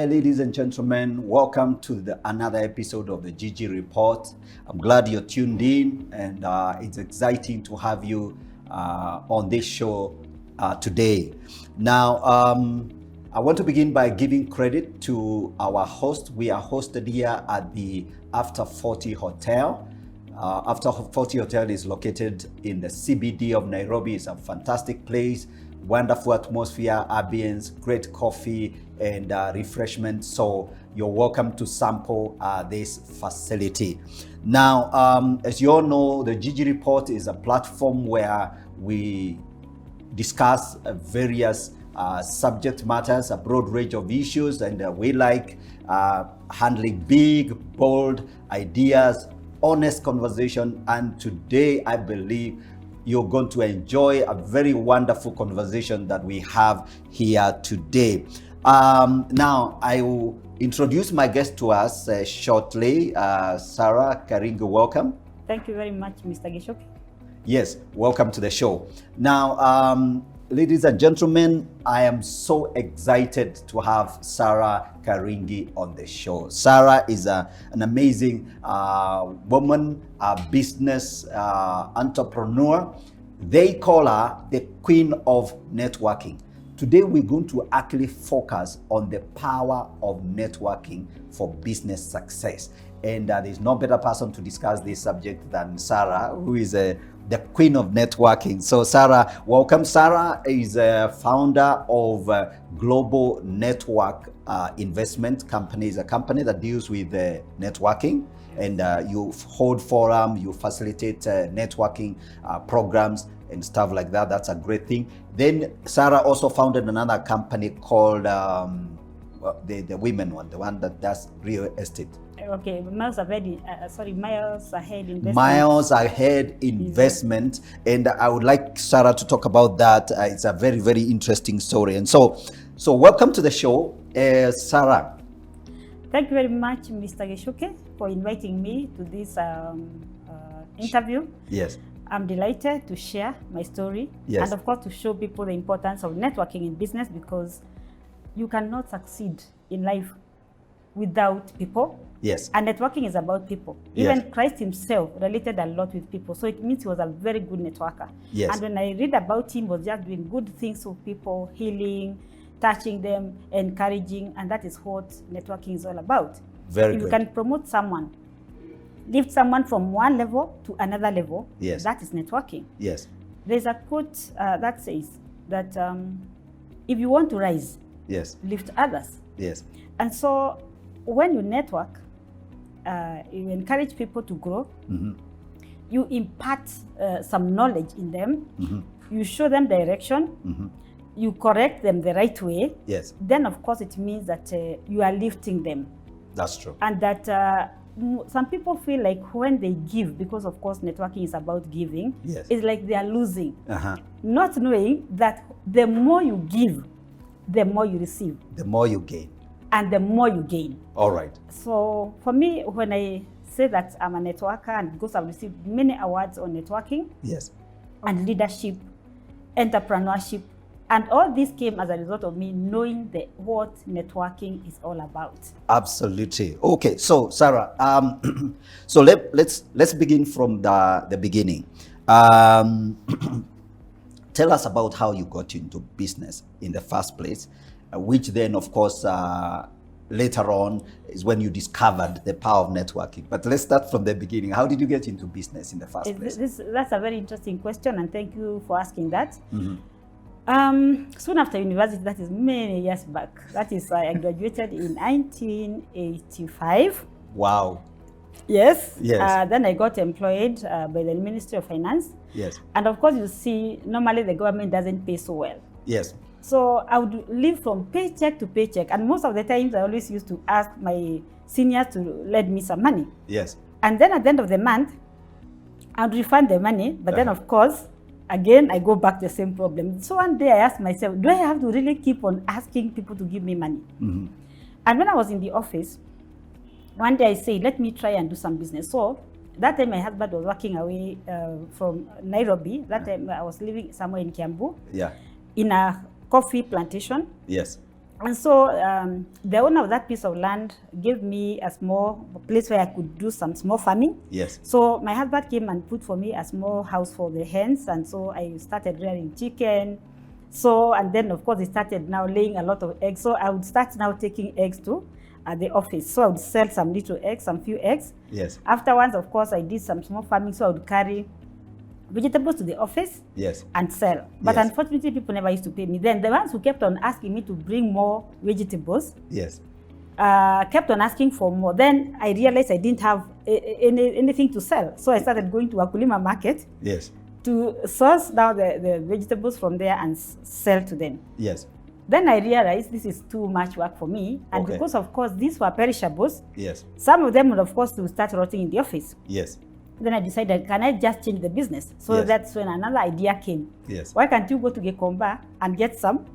Hi, ladies and gentlemen. Welcome to another episode of the GG Report. I'm glad you're tuned in, and it's exciting to have you on this show today. Now, I want to begin by giving credit to our host. We are hosted here at the After 40 Hotel. After 40 Hotel is located in the CBD of Nairobi. It's a fantastic place. Wonderful atmosphere, ambience, great coffee, and refreshment. So you're welcome to sample this facility. Now, as you all know, the GG Report is a platform where we discuss various subject matters, a broad range of issues, and we like handling big, bold ideas, honest conversation. And today, I believe you're going to enjoy a very wonderful conversation that we have here today. Now, I will introduce my guest to us shortly. Sarah Karingi, welcome. Thank you very much, Mr. Geshoki. Yes, welcome to the show. Now, ladies and gentlemen, I am so excited to have Sarah Karingi on the show. Sarah is an amazing woman, a business entrepreneur. They call her the Queen of Networking. Today, we're going to actually focus on the power of networking for business success. And there's no better person to discuss this subject than Sarah, who is the Queen of Networking. So Sarah, welcome. Sarah is a founder of Global Network Investment Company. It's a company that deals with networking, and you hold forum, you facilitate networking programs and stuff like that. That's a great thing. Then Sarah also founded another company called the women one, the one that does real estate. Okay, Miles Ahead Investment. Miles Ahead Investment, and I would like Sarah to talk about that. It's a very, very interesting story. And so welcome to the show, Sarah. Thank you very much, Mr. Geshoke, for inviting me to this interview. Yes. I'm delighted to share my story, yes, and of course to show people the importance of networking in business, because you cannot succeed in life without people. Yes. And networking is about people. Even yes, Christ himself related a lot with people. So it means he was a very good networker. Yes. And when I read about him, he was just doing good things for people, healing, touching them, encouraging, and that is what networking is all about. Very if good. You can promote someone, lift someone from one level to another level, yes, that is networking. Yes. There's a quote that says that if you want to rise, yes, lift others. Yes. And so when you network, you encourage people to grow, mm-hmm, you impart some knowledge in them, mm-hmm, you show them direction, mm-hmm, you correct them the right way, yes, then of course it means that you are lifting them. That's true. And that some people feel like when they give, because of course networking is about giving, yes, it's like they are losing, uh-huh, not knowing that the more you give, the more you receive. The more you gain. And the more you gain. All right. So for me, when I say that I'm a networker, and because I've received many awards on networking, yes, and leadership, entrepreneurship, and all this came as a result of me knowing what networking is all about. Absolutely. Okay, so Sarah, so let's begin from the beginning. Tell us about how you got into business in the first place, which then, of course, later on is when you discovered the power of networking. But let's start from the beginning. How did you get into business in the first place? That's a very interesting question, and thank you for asking that. Mm-hmm. Soon after university, that is many years back, that is, I graduated in 1985. Wow. Yes. Yes. Then I got employed by the Ministry of Finance. Yes. And of course, you see, normally the government doesn't pay so well. Yes. So I would live from paycheck to paycheck. And most of the times, I always used to ask my seniors to lend me some money. Yes. And then at the end of the month, I would refund the money. But then, of course, again, I go back to the same problem. So one day I asked myself, do I have to really keep on asking people to give me money? Mm-hmm. And when I was in the office, one day I said, let me try and do some business. So that time my husband was working away from Nairobi. That time I was living somewhere in Kiambu. Yeah. In a coffee plantation. Yes. And so the owner of that piece of land gave me a small place where I could do some small farming. Yes. So my husband came and put for me a small house for the hens, and so I started rearing chicken. So, and then of course, it started now laying a lot of eggs. So I would start now taking eggs to the office. So I would sell some little eggs, some few eggs. Yes. Afterwards, of course, I did some small farming. So I would carry vegetables to the office, yes, and sell. But yes, unfortunately, people never used to pay me. Then the ones who kept on asking me to bring more vegetables, yes, kept on asking for more. Then I realized I didn't have anything to sell. So I started going to Wakulima market, yes, to source down the vegetables from there and sell to them. Yes. Then I realized this is too much work for me. And Okay. because, of course, these were perishables, Yes. some of them would, of course, to start rotting in the office. Yes. Then I decided, can I just change the business? So Yes. that's when another idea came. Yes. Why can't you go to Gekomba and get some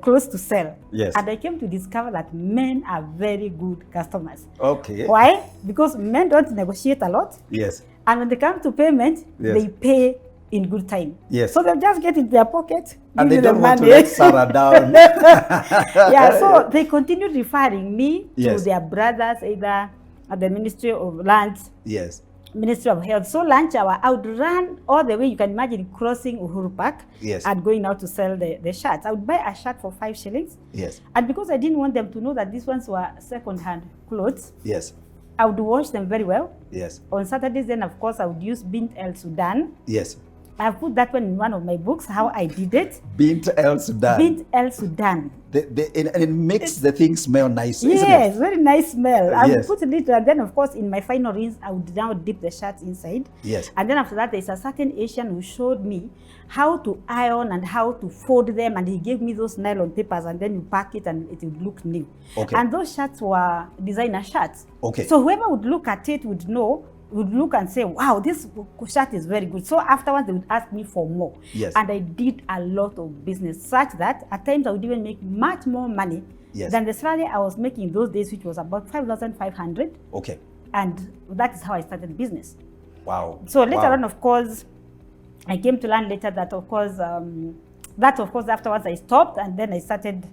clothes to sell? Yes. And I came to discover that men are very good customers. Okay. Why? Because men don't negotiate a lot. Yes. And when they come to payment, Yes. they pay in good time. Yes. So they'll just get into their pocket, And give they you the don't want to money. let Sarah down. Yeah, so they continued referring me Yes. to their brothers, either at the Ministry of Lands, Yes. Ministry of Health. So lunch hour, I would run all the way, you can imagine, crossing Uhuru Park, Yes. and going out to sell the shirts. I would buy a shirt for 5 shillings. Yes. And because I didn't want them to know that these ones were second-hand clothes, Yes. I would wash them very well. Yes. On Saturdays, then, of course, I would use Bint El Sudan. Yes. I've put that one in one of my books, how I did it. Bint El Sudan. Bint El Sudan. And it makes the thing smell nice, isn't Yes, it? very nice smell. I would Yes. put it, and then of course in my final rinse, I would now dip the shirts inside. Yes. And then after that, there's a certain Asian who showed me how to iron and how to fold them, and he gave me those nylon papers, and then you pack it and it would look new. Okay. And those shirts were designer shirts. Okay. So whoever would look at it would look and say, wow, this shirt is very good. So afterwards, they would ask me for more. Yes. And I did a lot of business, such that at times I would even make much more money Yes. than the salary I was making those days, which was about 5,500. Okay. And that is how I started business. Wow. So later Wow. on, of course, I came to learn later that, of course, afterwards I stopped, and then I started,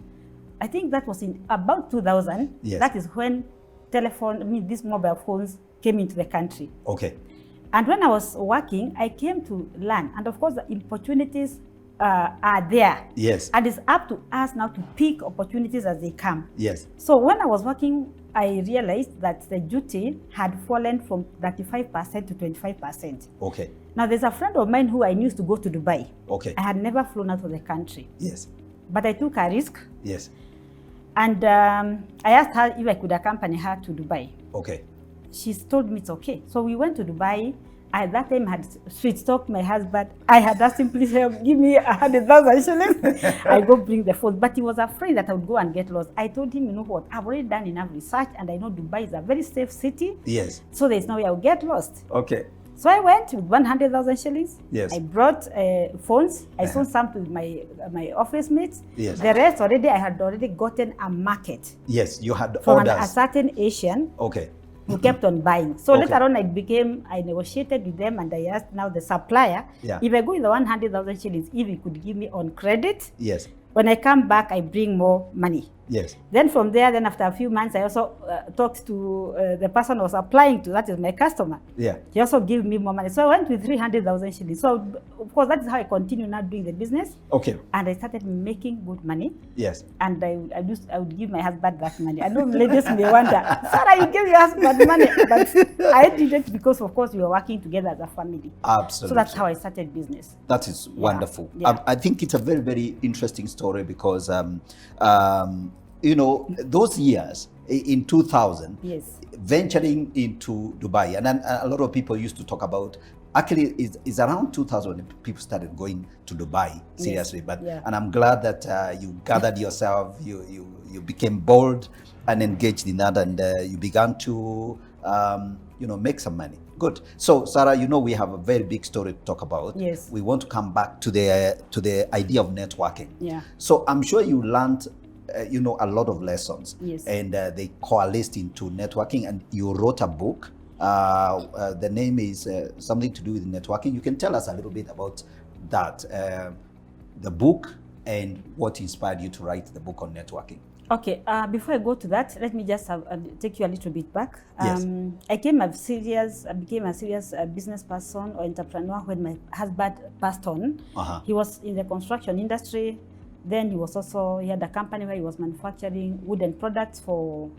I think that was in about 2000. Yes. That is when these mobile phones came into the country. Okay. And when I was working, I came to learn. And of course, the opportunities are there. Yes. And it's up to us now to pick opportunities as they come. Yes. So when I was working, I realized that the duty had fallen from 35% to 25%. Okay. Now, there's a friend of mine who I used to go to Dubai. Okay. I had never flown out of the country. Yes. But I took a risk. Yes. And I asked her if I could accompany her to Dubai. Okay. She told me it's okay. So we went to Dubai. I at that time had sweet talked my husband. I had asked him, please help, give me 100,000 shillings. I go bring the phone. But he was afraid that I would go and get lost. I told him, you know what, I've already done enough research, and I know Dubai is a very safe city. Yes. So there's no way I'll get lost. Okay. So I went with 100,000 shillings. Yes. I brought phones. I sold some to my office mates. Yes. The rest already, I had already gotten a market Yes. You had from orders. a certain Asian Okay. who kept on buying. So Okay. later on, I negotiated with them, and I asked now the supplier, Yeah. if I go with the 100,000 shillings, if he could give me on credit, Yes. when I come back, I bring more money. Yes. Then from there, after a few months, I also talked to the person I was applying to, that is my customer. Yeah. He also gave me more money. So I went with 300,000 shillings. So of course, that is how I continue now doing the business. Okay. And I started making good money. Yes. And I would give my husband that money. I know ladies may wonder, Sarah, you give your husband money. But I did it because, of course, we were working together as a family. Absolutely. So that's how I started business. That is wonderful. Yeah. I think it's a very, very interesting story because, you know, those years in 2000, Yes. venturing into Dubai, and then a lot of people used to talk about, actually, it's around 2000 when people started going to Dubai seriously. Yes. But Yeah. and I'm glad that you gathered yourself, you became bold and engaged in that, and you began to make some money. Good. So, Sarah, we have a very big story to talk about. Yes. We want to come back to the idea of networking. Yeah. So I'm sure you learned, a lot of lessons. Yes. And they coalesced into networking, and you wrote a book. The name is something to do with networking. You can tell us a little bit about that, the book, and what inspired you to write the book on networking. Okay, before I go to that, let me just take you a little bit back. Yes. I became a serious business person or entrepreneur when my husband passed on. Uh-huh. He was in the construction industry. Then he had a company where he was manufacturing wooden products for,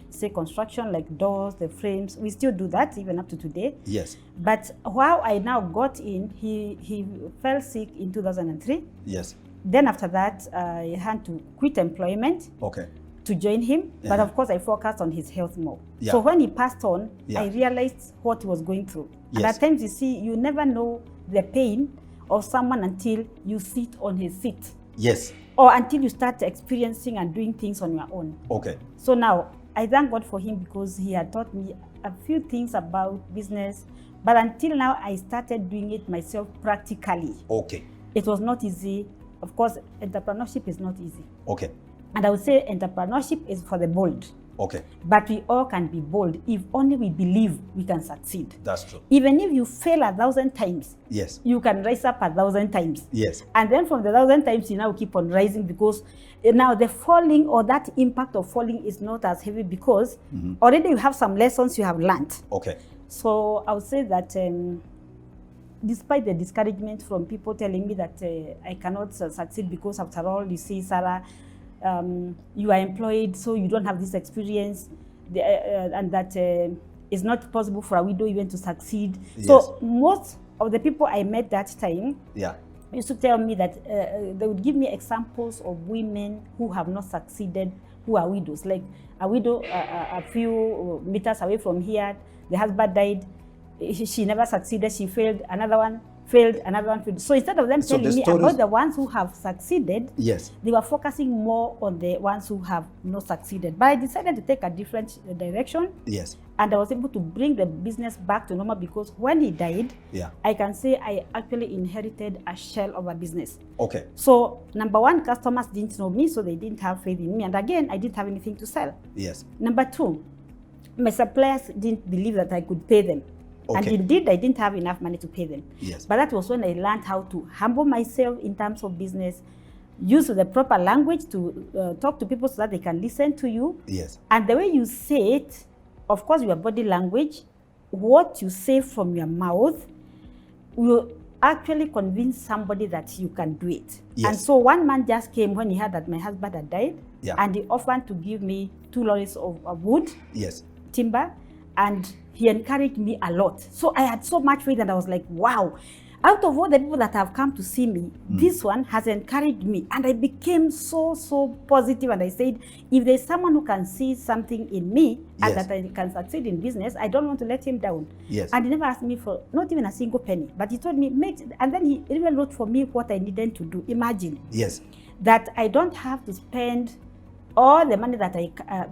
say, construction, like doors, the frames. We still do that even up to today. Yes. But while I now got in, he fell sick in 2003. Yes. Then after that, I had to quit employment Okay. to join him. Yeah. But of course, I focused on his health more. Yeah. So when he passed on, Yeah. I realized what he was going through. And Yes. at times, you see, you never know the pain of someone until you sit on his seat Yes. or until you start experiencing and doing things on your own. Okay. So now, I thank God for him because he had taught me a few things about business. But until now, I started doing it myself practically. Okay. It was not easy. Of course, entrepreneurship is not easy. Okay. And I would say entrepreneurship is for the bold. Okay. But we all can be bold if only we believe we can succeed. That's true. Even if you fail 1,000 times, Yes. you can rise up 1,000 times. Yes. And then from the 1,000 times, you now keep on rising because now the falling or that impact of falling is not as heavy because already you have some lessons you have learned. Okay. So I would say that despite the discouragement from people telling me that I cannot succeed because after all, you see, Sarah, you are employed, so you don't have this experience, and that it's not possible for a widow even to succeed. Yes. So most of the people I met that time Yeah. used to tell me that they would give me examples of women who have not succeeded, who are widows. Like a widow a few meters away from here, the husband died, she never succeeded, she failed, another one failed, another one failed. So instead of them So telling the me stories- about the ones who have succeeded, Yes. they were focusing more on the ones who have not succeeded. But I decided to take a different direction, Yes. and I was able to bring the business back to normal because when he died, Yeah. I can say I actually inherited a shell of a business. Okay. So number one, customers didn't know me, so they didn't have faith in me. And again, I didn't have anything to sell. Yes. Number two, my suppliers didn't believe that I could pay them. And Okay. indeed, I didn't have enough money to pay them. Yes. But that was when I learned how to humble myself in terms of business, use the proper language to talk to people so that they can listen to you. Yes. And the way you say it, of course, your body language, what you say from your mouth, will actually convince somebody that you can do it. Yes. And so one man just came when he heard that my husband had died, Yeah. and he offered to give me 2 lorries of wood, Yes. timber, and he encouraged me a lot. So I had so much faith, and I was like, wow. Out of all the people that have come to see me, this one has encouraged me. And I became so positive. And I said, if there's someone who can see something in me and Yes. that I can succeed in business, I don't want to let him down. Yes. And he never asked me for not even a single penny. But he told me, and then he even wrote for me what I needed to do. Imagine Yes. that I don't have to spend all the money that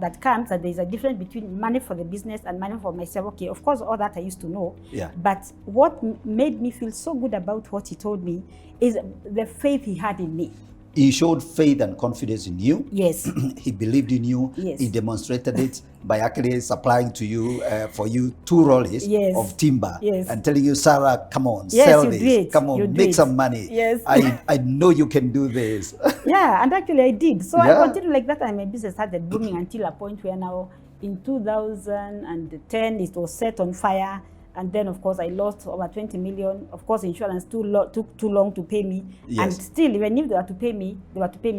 that comes, and there's a difference between money for the business and money for myself. Okay, of course, all that I used to know. Yeah. But what made me feel so good about what he told me is the faith he had in me. He showed faith and confidence in you. Yes. He believed in you. Yes. He demonstrated it by actually supplying to you for you 2 rolls Yes. of timber Yes. and telling you, Sarah, come on, Yes, sell you this. do it. Come on, You do make it. some money. Yes. I know you can do this. Yeah, and actually I did. So Yeah. I continued like that, and my business started booming until a point where now in 2010 it was set on fire. And then, of course, I lost over 20 million. Of course, insurance took too long to pay me. Yes. And still, even if they were to pay me,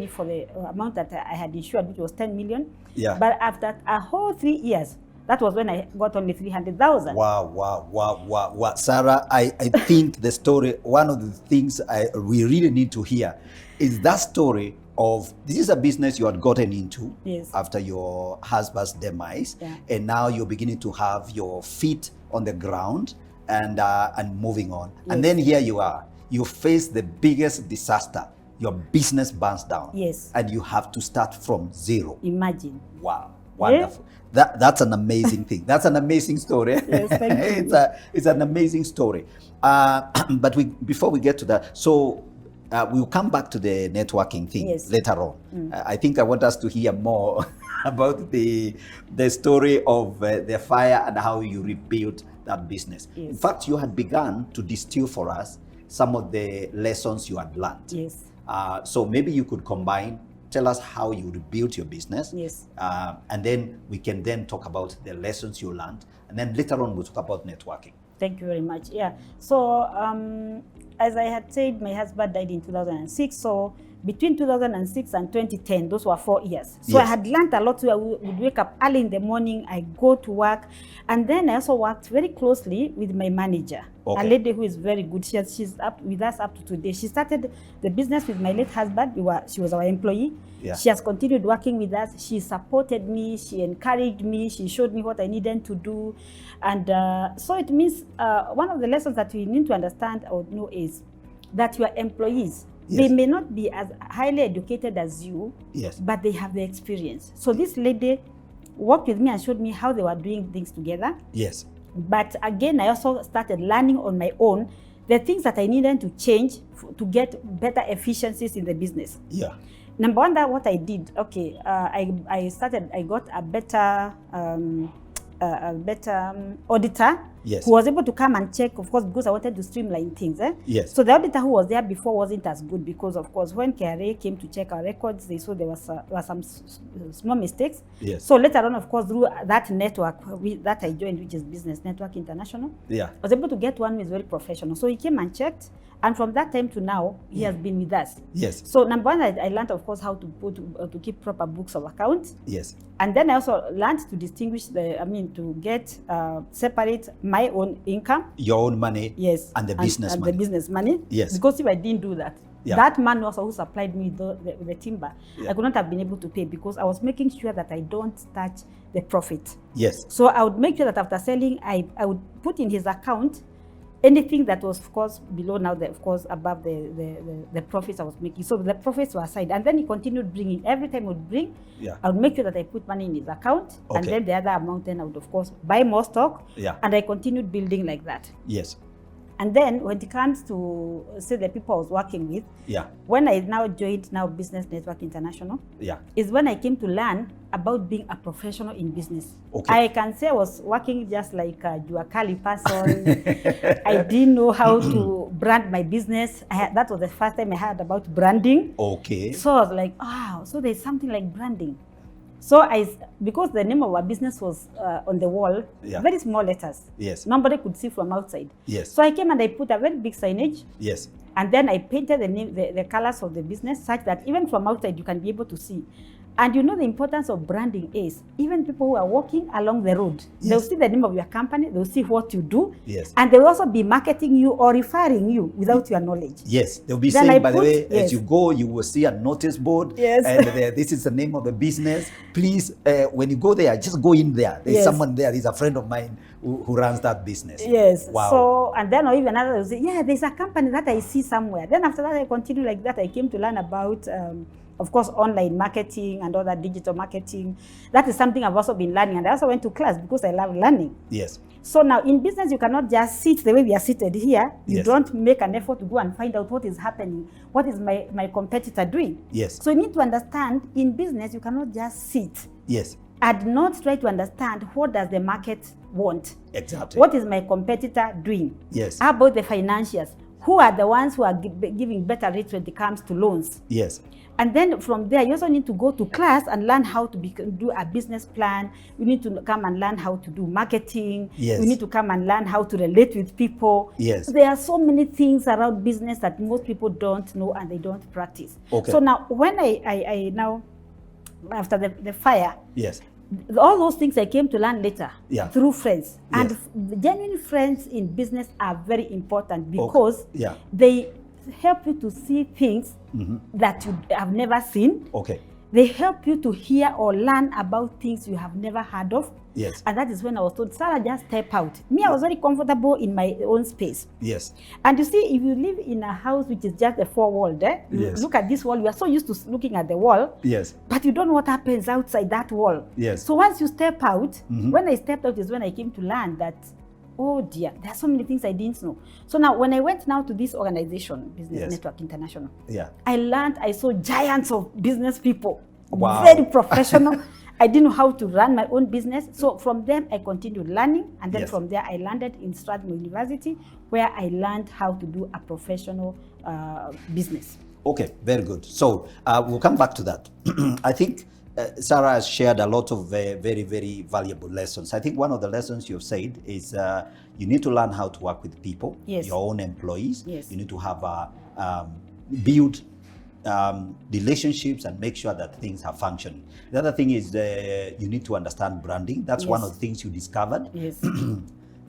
for the amount that I had insured, which was 10 million. Yeah. But after a whole 3 years, that was when I got only 300,000. Wow. Sarah, I think the story, one of the things we really need to hear is that story of, this is a business you had gotten into Yes. after your husband's demise, Yeah. and now you're beginning to have your feet on the ground and moving on. And Yes. then here you are, you face the biggest disaster, your business burns down. Yes. And you have to start from zero. Imagine. Wow, wonderful. That's an amazing thing. That's an amazing story. Yes, thank you. It's an amazing story. But before we get to that, so we'll come back to the networking thing Yes. later on. I think I want us to hear more about the story of the fire and how you rebuilt that business. Yes. In fact, you had begun to distill for us some of the lessons you had learned. Yes. So maybe you could combine tell us how you rebuilt your business. Yes. And then we can then talk about the lessons you learned. And then later on, we'll talk about networking. Thank you very much. Yeah. So as I had said, my husband died in 2006. So between 2006 and 2010, those were 4 years. So Yes. I had learned a lot. I would wake up early in the morning, I go to work. And then I also worked very closely with my manager, Okay. a lady who is very good. She's up with us up to today. She started the business with my late husband. She was our employee. Yeah. She has continued working with us. She supported me. She encouraged me. She showed me what I needed to do. And so it means one of the lessons that we need to understand or know is that your employees, Yes. they may not be as highly educated as you, Yes. but they have the experience. So this lady worked with me and showed me how they were doing things together. Yes. But again, I also started learning on my own the things that I needed to change to get better efficiencies in the business. Yeah. Number one, that what I did, okay, I got a better auditor, Yes. who was able to come and check, of course, because I wanted to streamline things. Yes. So the auditor who was there before wasn't as good because, of course, when KRA came to check our records, they saw there were some small mistakes. Yes. So later on, of course, through that network that I joined, which is Business Network International, Yeah. I was able to get one who is very professional. So he came and checked, and from that time to now, he has been with us. Yes. So number one, I learned, of course, how to keep proper books of accounts. Yes. And then I also learned to distinguish to get separate my own income. Your own money. Yes. And the business money. The business money. Yes. Because if I didn't do that, Yeah. that man also who supplied me the timber, Yeah. I could not have been able to pay because I was making sure that I don't touch the profit. Yes. So I would make sure that after selling, I would put in his account anything that was, of course, below now, of course, above the profits I was making. So the profits were aside. And then he continued bringing. Every time he would bring, Yeah. I would make sure that I put money in his account. Okay. And then the other amount, then I would, of course, buy more stock. Yeah. And I continued building like that. Yes. And then when it comes to, say, the people I was working with, Yeah. when I now joined Business Network International, Yeah. is when I came to learn about being a professional in business. Okay. I can say I was working just like a Juakali person. I didn't know how to brand my business. That was the first time I heard about branding. Okay. So I was like, wow, so there's something like branding. So because the name of our business was on the wall, Yeah. very small letters. Yes. Nobody could see from outside. Yes. So I came and I put a very big signage. Yes. And then I painted the colors of the business such that even from outside you can be able to see. And you know the importance of branding is, even people who are walking along the road, Yes. they'll see the name of your company, they'll see what you do, Yes. and they'll also be marketing you or referring you without your knowledge. Yes, they'll be Then saying, I by the put- way, as yes. you go, you will see a notice board. Yes. And this is the name of the business. Please, when you go there, just go in there. There's Yes. someone there. He's a friend of mine who runs that business. Yes. Wow. So, and then or even another will say, yeah, there's a company that I see somewhere. Then after that, I continue like that. I came to learn about, of course, online marketing and all that digital marketing. That is something I've also been learning. And I also went to class because I love learning. Yes. So now in business, you cannot just sit the way we are seated here. You Yes. don't make an effort to go and find out what is happening. What is my competitor doing? Yes. So you need to understand in business, you cannot just sit Yes. and not try to understand what does the market want. Exactly. What is my competitor doing? Yes. How about the financials? Who are the ones who are giving better rates when it comes to loans? Yes. And then from there, you also need to go to class and learn how to do a business plan. You need to come and learn how to do marketing. Yes. You need to come and learn how to relate with people. Yes. There are so many things around business that most people don't know and they don't practice. Okay. So now, when I now, after the fire, Yes. all those things I came to learn later Yeah. through friends. Yes. And genuine friends in business are very important because Yeah. they help you to see things that you have never seen. Okay. They help you to hear or learn about things you have never heard of. Yes. And that is when I was told, Sarah, just step out. Me, I was very comfortable in my own space. Yes. And you see, if you live in a house which is just a four-walled, you Yes. look at this wall, you are so used to looking at the wall, Yes. but you don't know what happens outside that wall. Yes. So once you step out, when I stepped out is when I came to learn that, oh dear, there are so many things I didn't know. So now when I went now to this organization, Business Yes. Network International, Yeah. I saw giants of business people, Wow. very professional. I didn't know how to run my own business. So from them, I continued learning. And then Yes. from there, I landed in Strathmore University, where I learned how to do a professional business. Okay, very good. So we'll come back to that. I think Sarah has shared a lot of very, very valuable lessons. I think one of the lessons you've said is you need to learn how to work with people, Yes. your own employees. Yes. You need to have build relationships and make sure that things are functioning. The other thing is you need to understand branding. That's Yes. one of the things you discovered. Yes.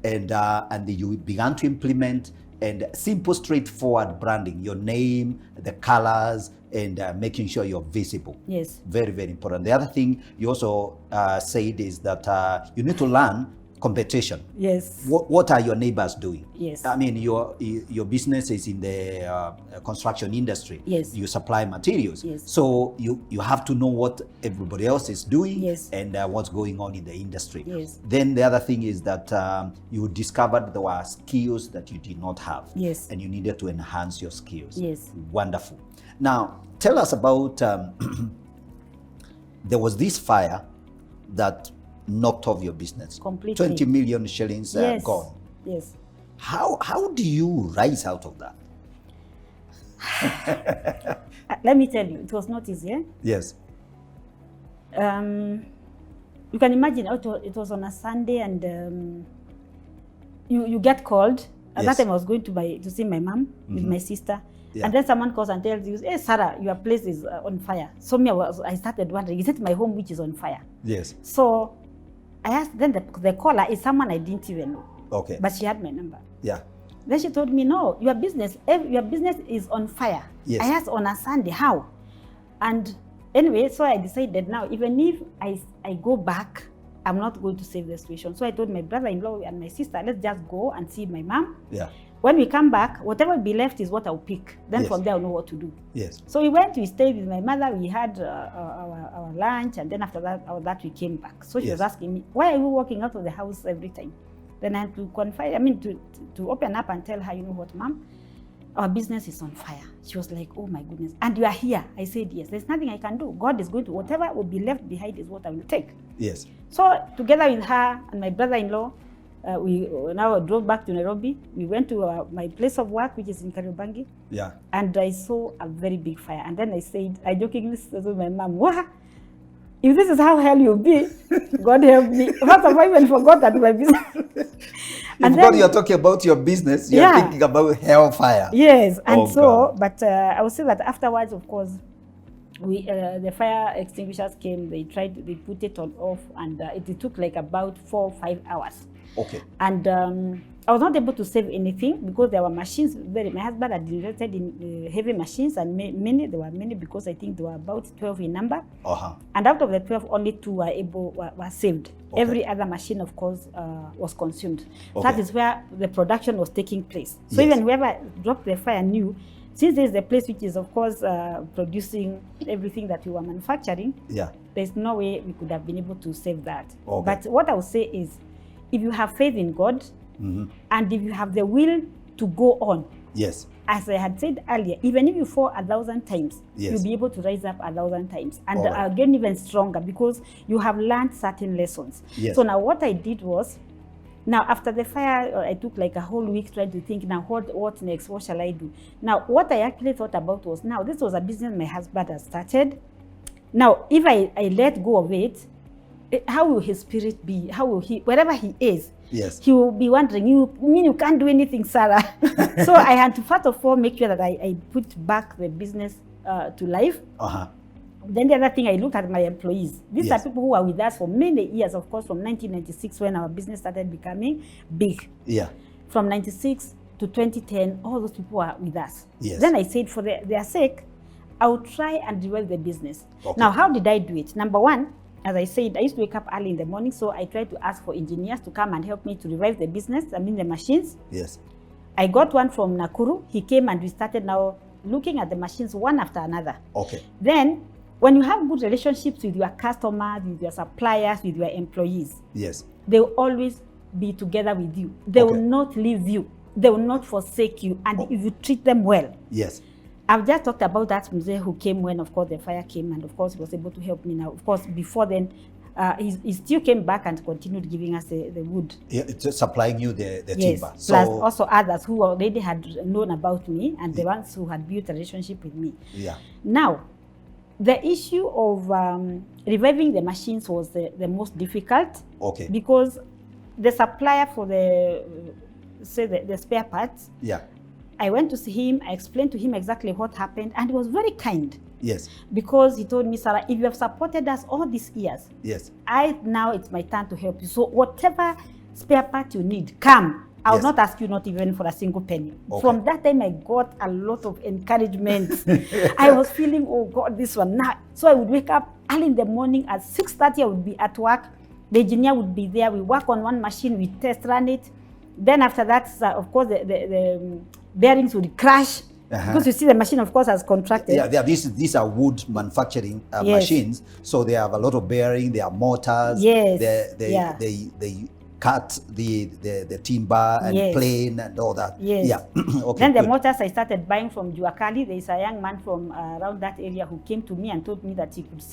And you began to implement and simple, straightforward branding, your name, the colors, and making sure you're visible. Yes. Very, very important. The other thing you also said is that you need to learn competition. Yes. What are your neighbors doing? Yes. I mean, your business is in the construction industry. Yes. You supply materials. Yes. So you have to know what everybody else is doing. Yes. And what's going on in the industry. Yes. Then the other thing is that you discovered there were skills that you did not have. Yes. And you needed to enhance your skills. Yes. Wonderful. Now, tell us about there was this fire that knocked off your business. Completely. 20 million shillings Yes. gone. Yes. How do you rise out of that? Let me tell you, it was not easy. Eh? Yes. You can imagine it was on a Sunday, and you get called. At Yes. that time, I was going to see my mom with my sister. Yeah. And then someone calls and tells you, "Hey, Sarah, your place is on fire." So I started wondering, is it my home which is on fire? Yes. So I asked, then the caller is someone I didn't even know, Okay. but she had my number. Yeah. Then she told me, "No, your business is on fire." Yes. I asked, on a Sunday, how? And anyway, so I decided now, even if I go back, I'm not going to save the situation. So I told my brother-in-law and my sister, let's just go and see my mom. Yeah. When we come back, whatever will be left is what I'll pick. Then Yes. from there, I'll know what to do. Yes. So we stayed with my mother, we had our lunch, and then after that we came back. So she Yes. was asking me, why are you walking out of the house every time? Then I had to confide, to open up and tell her, you know what, Mom, our business is on fire. She was like, oh my goodness, and you are here. I said, yes, there's nothing I can do. God is going to, whatever will be left behind is what I will take. Yes. So together with her and my brother-in-law, we now drove back to Nairobi. We went to my place of work, which is in Kariobangi. Yeah. And I saw a very big fire. And then I jokingly said to my mom, "What? If this is how hell you'll be, God help me." First of all, I even forgot that my business. You're talking about your business, you're thinking about hellfire. Yes, and God. But I would say that afterwards, of course, the fire extinguishers came. They put it on off, and it took like about 4 or 5 hours. Okay. And I was not able to save anything because there were machines. My husband had invested in heavy machines, and there were many because I think there were about 12 in number. Uh-huh. And out of the 12, only 2 were saved. Okay. Every other machine, of course, was consumed. Okay. That is where the production was taking place. So Yes. even whoever dropped the fire knew, since there is a place which is, of course, producing everything that we were manufacturing, Yeah. there's no way we could have been able to save that. Okay. But what I would say is, if you have faith in God, and if you have the will to go on, Yes. as I had said earlier, even if you fall 1,000 times, Yes. you'll be able to rise up 1,000 times and All right. again even stronger because you have learned certain lessons. Yes. So now what I did was, now after the fire, I took like a whole week trying to think, now what next? What shall I do? Now what I actually thought about was, now this was a business my husband had started. Now if I let go of it, how will his spirit be? How will he, wherever he is, Yes. he will be wondering, you mean you can't do anything, Sarah? So I had to first of all make sure that I put back the business to life. Uh-huh. Then the other thing, I looked at my employees. These Yes. are people who are with us for many years, of course, from 1996 when our business started becoming big. Yeah. From 96 to 2010, all those people are with us. Yes. Then I said, for their sake, I will try and develop the business. Okay. Now, how did I do it? Number one, as I said, I used to wake up early in the morning, so I tried to ask for engineers to come and help me to revive the business, the machines. Yes. I got one from Nakuru. He came and we started now looking at the machines one after another. Okay. Then, when you have good relationships with your customers, with your suppliers, with your employees, Yes. they will always be together with you. They Okay. will not leave you. They will not forsake you. And if you treat them well. Yes. I've just talked about that Mzee who came when, of course, the fire came, and of course, he was able to help me now. Of course, before then, he still came back and continued giving us the wood. Yeah, it's supplying you the Yes, timber. plus also others who already had known about me and the Yeah. ones who had built a relationship with me. Yeah. Now, the issue of reviving the machines was the most difficult. Okay. Because the supplier for the spare parts, Yeah. I went to see him, I explained to him exactly what happened, and he was very kind. Yes. Because he told me, Sarah, if you have supported us all these years, Yes. now it's my turn to help you. So whatever spare part you need, come. I will Yes. not ask you not even for a single penny. Okay. From that time, I got a lot of encouragement. I was feeling, oh God, this one now. So I would wake up early in the morning at 6:30. I would be at work. The engineer would be there. We work on one machine. We test run it. Then after that, of course, the bearings would crash. Because you see the machine, of course, has contracted. Yeah, these are wood manufacturing Yes. machines, so they have a lot of bearing. They are motors. Yes. They cut the timber and Yes. plane and all that. Yes. Yeah. Okay. Then the good. motors I started buying from Juakali. There is a young man from around that area who came to me and told me that he could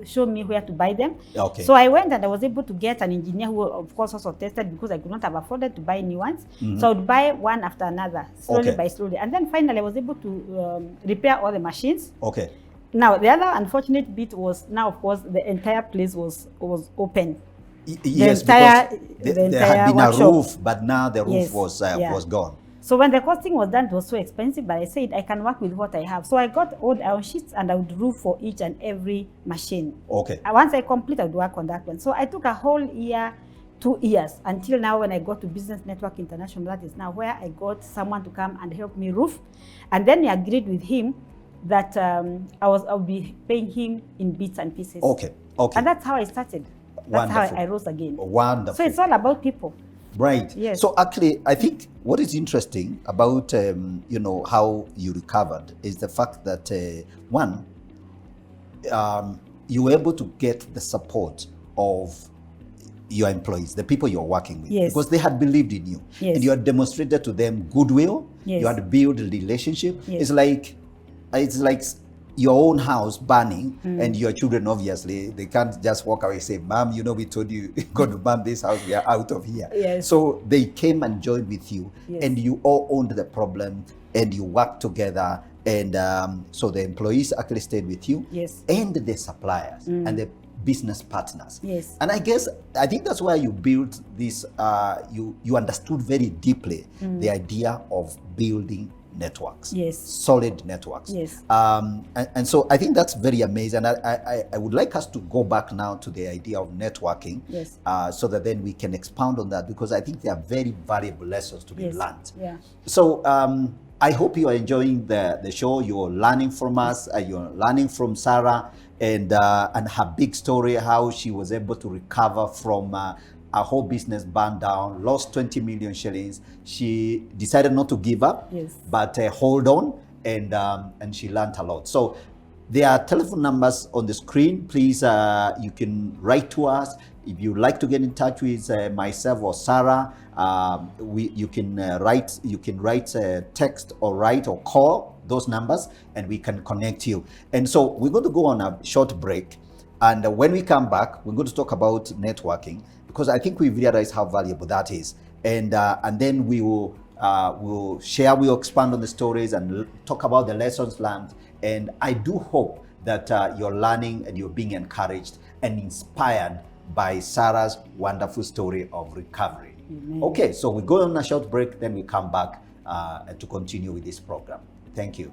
show me where to buy them. Okay. So I went and I was able to get an engineer who, of course, also tested because I could not have afforded to buy new ones. So I would buy one after another, slowly Okay. by slowly. And then finally I was able to repair all the machines. Okay. Now, the other unfortunate bit was now, of course, the entire place was open. Yes, entire- because the there had entire been workshop. a roof, but now the roof Yes. was gone. So when the costing was done, it was so expensive, but I said I can work with what I have. So I got old iron sheets and I would roof for each and every machine. Okay. And once I complete, I would work on that one. So I took a whole year, 2 years, until now when I got to Business Network International. That is now where I got someone to come and help me roof. And then we agreed with him that I'll be paying him in bits and pieces. Okay. Okay. And that's how I started. That's Wonderful. how I rose again. Wonderful. So it's all about people. Right. Yes. So actually, I think what is interesting about how you recovered is the fact that one, you were able to get the support of your employees, the people you're working with, Yes. because they had believed in you, Yes. and you had demonstrated to them goodwill. Yes. You had built a relationship. Yes. It's like your own house burning, and your children, obviously, they can't just walk away and say, Mom, we told you going to burn this house, we are out of here. Yes. So they came and joined with you, Yes. and you all owned the problem, and you worked together, and so the employees actually stayed with you, Yes. and the suppliers and the business partners. Yes. And I think that's why you built this, you understood very deeply the idea of building networks. Yes. Solid networks. Yes. And so I think that's very amazing. I would like us to go back now to the idea of networking. Yes. So that then we can expound on that, because I think there are very valuable lessons to be Yes. learned. Yeah. So I hope you are enjoying the show. You're learning from us. You're learning from Sarah and her big story, how she was able to recover from her whole business burned down, lost 20 million shillings. She decided not to give up, Yes. but hold on, and she learned a lot. So there are telephone numbers on the screen. Please, you can write to us. If you'd like to get in touch with myself or Sarah, you can write. You can write text or write or call those numbers, and we can connect you. And so we're going to go on a short break, and when we come back, we're going to talk about networking, because I think we've realized how valuable that is. And then we will we'll share, we'll expand on the stories and talk about the lessons learned. And I do hope that you're learning and you're being encouraged and inspired by Sarah's wonderful story of recovery. Amen. Okay, so we go on a short break, then we come back to continue with this program. Thank you.